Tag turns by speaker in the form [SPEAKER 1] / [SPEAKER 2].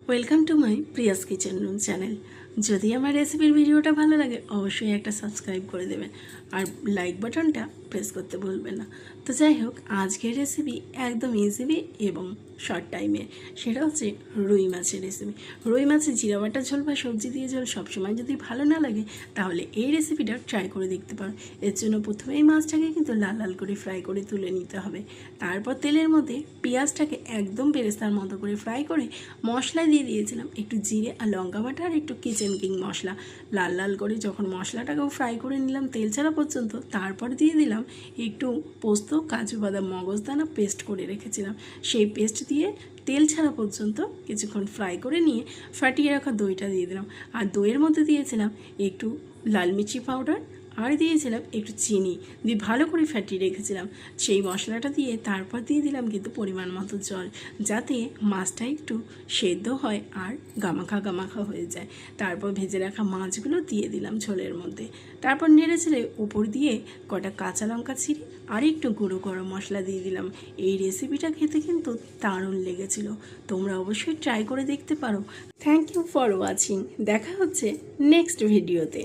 [SPEAKER 1] Welcome to my Prius kitchen room channel. যদি আমার রেসিপির ভিডিওটা ভালো লাগে অবশ্যই একটা সাবস্ক্রাইব করে দেবেন আর লাইক বাটনটা প্রেস করতে ভুলবেন না। তো যাই হোক, আজকের রেসিপি একদম ইজিলি এবং শর্ট টাইমে, সেটা হচ্ছে রুই মাছের রেসিপি। রুই মাছের জিরা বাটা ঝোল বা সবজি দিয়ে ঝোল সবসময় যদি ভালো না লাগে তাহলে এই রেসিপিটা ট্রাই করে দেখতে পারো। এর জন্য প্রথমে এই মাছটাকে কিন্তু লাল লাল করে ফ্রাই করে তুলে নিতে হবে। তারপর তেলের মধ্যে পেঁয়াজটাকে একদম বেরেস্তার মতো করে ফ্রাই করে মশলা দিয়ে দিয়েছিলাম একটু জিরে আর লঙ্কা বাটা আর একটু কিচেন কিং মশলা। লাল লাল করে যখন মশলাটাকেও ফ্রাই করে নিলাম তেল ছাড়া পর্যন্ত, তারপর দিয়ে দিলাম একটু পোস্ত, কাজু বাদাম, মগজদানা পেস্ট করে রেখেছিলাম। সেই পেস্ট দিয়ে তেল ছাড়া পর্যন্ত কিছুক্ষণ ফ্রাই করে নিয়ে ফাটিয়ে রাখা দইটা দিয়ে দিলাম। আর দইয়ের মধ্যে দিয়েছিলাম একটু লাল মির্চি পাউডার আর দিয়েছিলাম একটু চিনি দিয়ে ভালো করে ফাটিয়ে রেখেছিলাম। সেই মশলাটা দিয়ে তারপর দিয়ে দিলাম কিন্তু পরিমাণ মতো জল, যাতে মাছটা একটু সেদ্ধ হয় আর গামাখা গামাখা হয়ে যায়। তারপর ভেজে রাখা মাছগুলো দিয়ে দিলাম ঝোলের মধ্যে। তারপর নেড়ে ছেড়ে উপর দিয়ে কটা কাঁচা লঙ্কা ছিঁড়ে আর একটু গুঁড়ো গরম মশলা দিয়ে দিলাম। এই রেসিপিটা খেতে কিন্তু দারুণ লেগেছিল। তোমরা অবশ্যই ট্রাই করে দেখতে পারো। Thank you for watching. দেখা হচ্ছে নেক্সট ভিডিওতে।